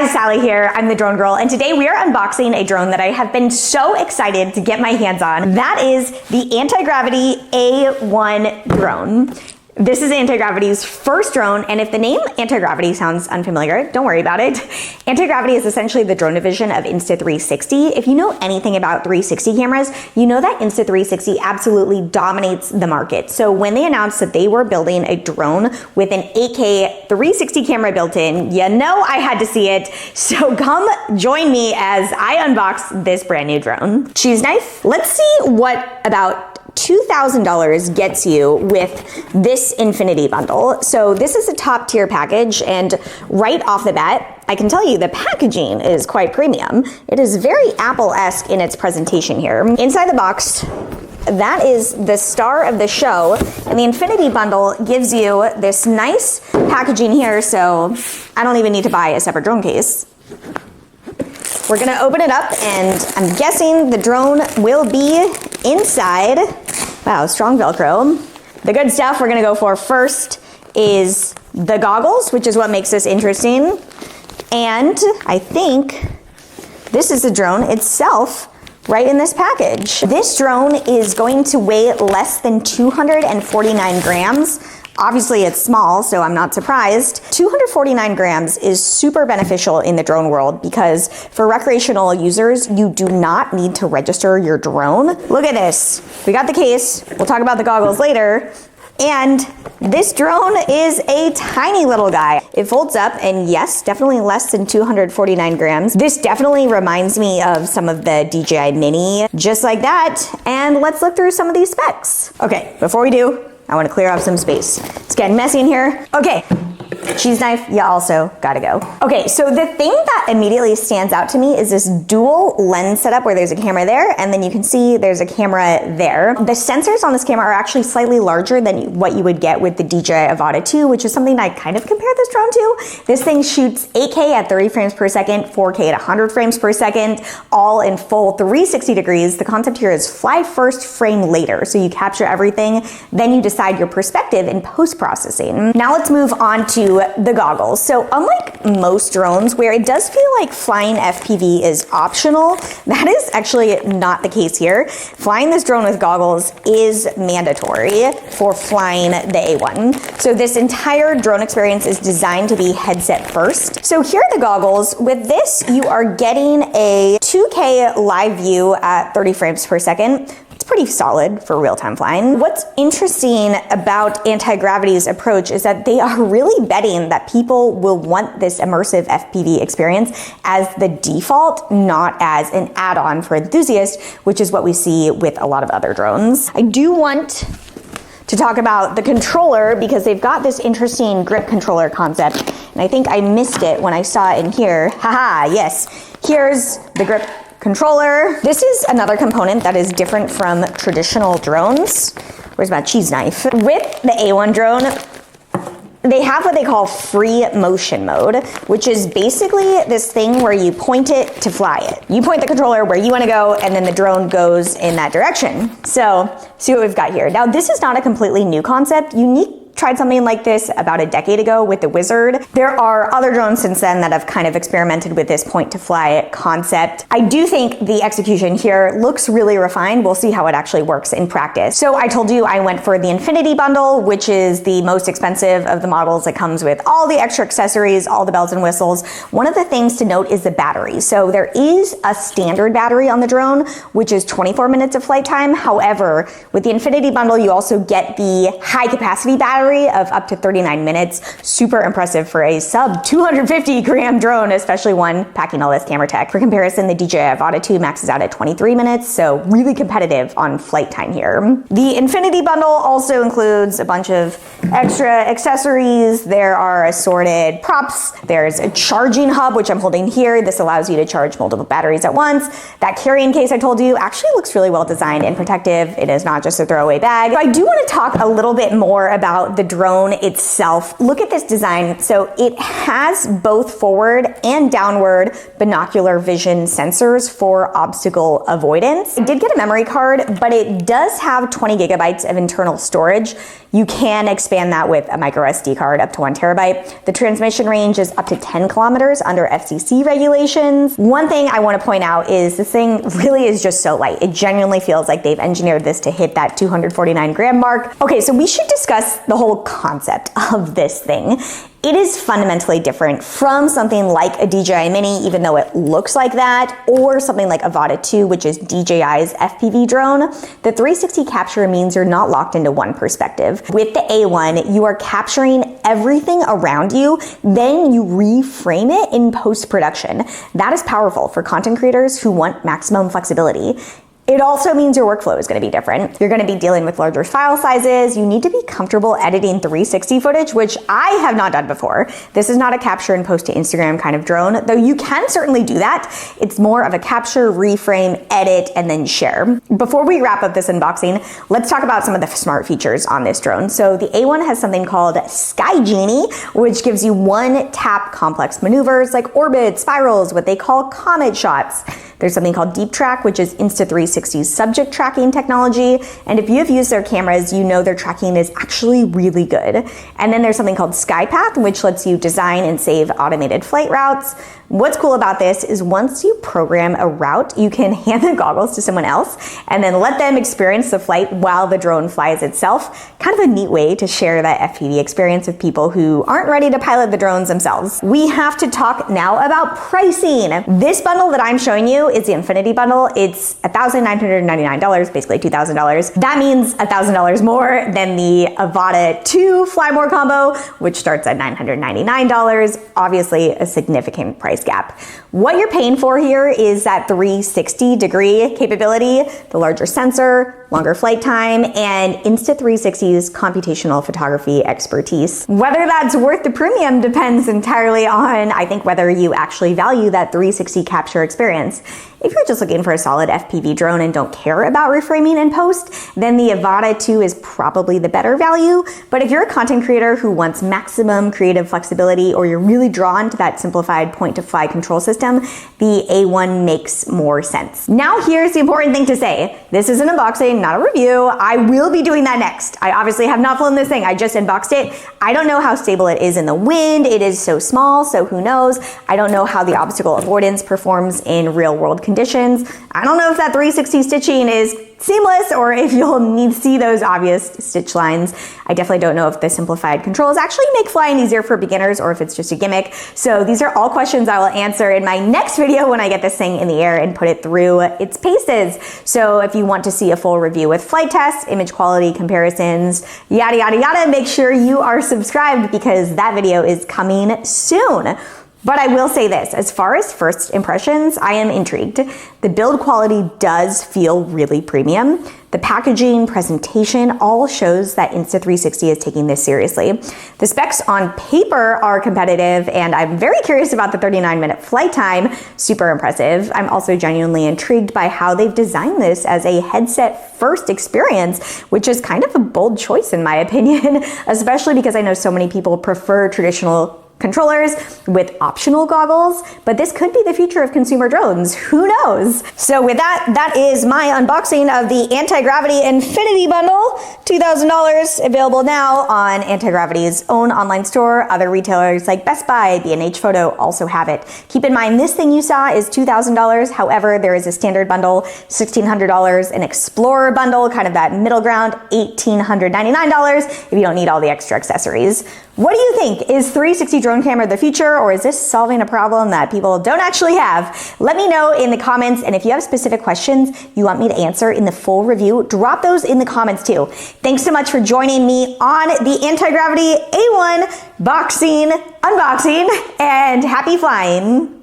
guys, Sally here. I'm the drone girl, and today we are unboxing a drone that I have been so excited to get my hands on. That is the Antigravity A1 drone. This is Antigravity's first drone, and if the name Antigravity sounds unfamiliar, don't worry about it. Antigravity is essentially the drone division of Insta360. If you know anything about 360 cameras, you know that Insta360 absolutely dominates the market. So when they announced that they were building a drone with an 8K 360 camera built in, you know I had to see it. So come join me as I unbox this brand new drone. Cheese knife. Let's see what about $2,000 gets you with this Infinity Bundle. So this is a top tier package, and right off the bat, I can tell you the packaging is quite premium. It is very Apple-esque in its presentation here. Inside the box, that is the star of the show, and the Infinity Bundle gives you this nice packaging here, so I don't even need to buy a separate drone case. We're gonna open it up, and I'm guessing the drone will be inside. Wow, strong Velcro. The good stuff we're gonna go for first is the goggles, which is what makes this interesting. And I think this is the drone itself right in this package. This drone is going to weigh less than 249 grams. Obviously it's small, so I'm not surprised. 249 grams is super beneficial in the drone world because for recreational users, you do not need to register your drone. Look at this. We got the case. We'll talk about the goggles later. And this drone is a tiny little guy. It folds up, and yes, definitely less than 249 grams. This definitely reminds me of some of the DJI Mini, just like that. And let's look through some of these specs. Okay, before we do, I want to clear up some space. It's getting messy in here. Okay, cheese knife, you also gotta go. Okay, so the thing that immediately stands out to me is this dual lens setup where there's a camera there, and then you can see there's a camera there. The sensors on this camera are actually slightly larger than what you would get with the DJI Avata 2, which is something I kind of compare this drone to. This thing shoots 8K at 30 frames per second, 4K at 100 frames per second, all in full 360 degrees. The concept here is fly first, frame later. So you capture everything, then you decide your perspective in post-processing. Now let's move on to the goggles. So unlike most drones where it does feel like flying FPV is optional, that is actually not the case here. Flying this drone with goggles is mandatory for flying the A1. So this entire drone experience is designed to be headset first. So here are the goggles. With this, you are getting a 2K live view at 30 frames per second. Pretty solid for real-time flying. What's interesting about Antigravity's approach is that they are really betting that people will want this immersive FPV experience as the default, not as an add-on for enthusiasts, which is what we see with a lot of other drones. I do want to talk about the controller because they've got this interesting grip controller concept, and I think I missed it when I saw it in here. Haha, yes. Here's the grip controller. This is another component that is different from traditional drones. Where's my cheese knife? With the A1 drone, they have what they call free motion mode, which is basically this thing where you point it to fly it. You point the controller where you want to go, and then the drone goes in that direction. So, see what we've got here. Now, this is not a completely new concept. Unique tried something like this about a decade ago with the Wizard. There are other drones since then that have kind of experimented with this point to fly concept. I do think the execution here looks really refined. We'll see how it actually works in practice. So I told you I went for the Infinity Bundle, which is the most expensive of the models. It comes with all the extra accessories, all the bells and whistles. One of the things to note is the battery. So there is a standard battery on the drone, which is 24 minutes of flight time. However, with the Infinity Bundle, you also get the high capacity battery of up to 39 minutes. Super impressive for a sub 250 gram drone, especially one packing all this camera tech. For comparison, the DJI Avata 2 maxes out at 23 minutes, so really competitive on flight time here. The Infinity Bundle also includes a bunch of extra accessories. There are assorted props. There's a charging hub, which I'm holding here. This allows you to charge multiple batteries at once. That carrying case I told you actually looks really well designed and protective. It is not just a throwaway bag. So I do want to talk a little bit more about the drone itself, look at this design. So it has both forward and downward binocular vision sensors for obstacle avoidance. It did get a memory card, but it does have 20 gigabytes of internal storage. You can expand that with a micro SD card up to 1 terabyte. The transmission range is up to 10 kilometers under FCC regulations. One thing I want to point out is this thing really is just so light. It genuinely feels like they've engineered this to hit that 249 gram mark. Okay, so we should discuss the whole concept of this thing. It is fundamentally different from something like a DJI Mini, even though it looks like that, or something like Avata 2, which is DJI's FPV drone. The 360 capture means you're not locked into one perspective. With the A1, you are capturing everything around you, then you reframe it in post-production. That is powerful for content creators who want maximum flexibility. It also means your workflow is going to be different. You're going to be dealing with larger file sizes. You need to be comfortable editing 360 footage, which I have not done before. This is not a capture and post to Instagram kind of drone, though you can certainly do that. It's more of a capture, reframe, edit, and then share. Before we wrap up this unboxing, let's talk about some of the smart features on this drone. So the A1 has something called Sky Genie, which gives you one-tap complex maneuvers like orbits, spirals, what they call comet shots. There's something called Deep Track, which is Insta360's subject tracking technology. And if you have used their cameras, you know their tracking is actually really good. And then there's something called SkyPath, which lets you design and save automated flight routes. What's cool about this is once you program a route, you can hand the goggles to someone else and then let them experience the flight while the drone flies itself. Kind of a neat way to share that FPV experience with people who aren't ready to pilot the drones themselves. We have to talk now about pricing. This bundle that I'm showing you is the Infinity Bundle. It's $1,999, basically $2,000. That means $1,000 more than the Avata 2 Fly More combo, which starts at $999. Obviously a significant price gap. What you're paying for here is that 360-degree capability, the larger sensor, longer flight time, and Insta360's computational photography expertise. Whether that's worth the premium depends entirely on, I think, whether you actually value that 360 capture experience. If you're just looking for a solid FPV drone and don't care about reframing in post, then the Avata 2 is probably the better value. But if you're a content creator who wants maximum creative flexibility, or you're really drawn to that simplified point-to-fly control system, the A1 makes more sense. Now here's the important thing to say. This is an unboxing, not a review. I will be doing that next. I obviously have not flown this thing. I just unboxed it. I don't know how stable it is in the wind. It is so small, so who knows? I don't know how the obstacle avoidance performs in real world conditions. I don't know if that 360 stitching is seamless or if you'll need to see those obvious stitch lines. I definitely don't know if the simplified controls actually make flying easier for beginners or if it's just a gimmick. So these are all questions I will answer in my next video when I get this thing in the air and put it through its paces. So if you want to see a full review with flight tests, image quality comparisons, yada, yada, yada, make sure you are subscribed because that video is coming soon. But I will say this, as far as first impressions, I am intrigued. The build quality does feel really premium. The packaging, presentation, all shows that Insta360 is taking this seriously. The specs on paper are competitive, and I'm very curious about the 39-minute flight time. Super impressive. I'm also genuinely intrigued by how they've designed this as a headset-first experience, which is kind of a bold choice in my opinion, especially because I know so many people prefer traditional controllers with optional goggles, but this could be the future of consumer drones. Who knows? So with that, that is my unboxing of the Antigravity Infinity Bundle. $2,000, available now on Antigravity's own online store. Other retailers like Best Buy, B&H Photo also have it. Keep in mind, this thing you saw is $2,000. However, there is a standard bundle, $1,600, an Explorer bundle, kind of that middle ground, $1,899 if you don't need all the extra accessories. What do you think? Is 360 drone camera the future, or is this solving a problem that people don't actually have? Let me know in the comments, and if you have specific questions you want me to answer in the full review, drop those in the comments too. Thanks so much for joining me on the Antigravity A1 unboxing, and happy flying.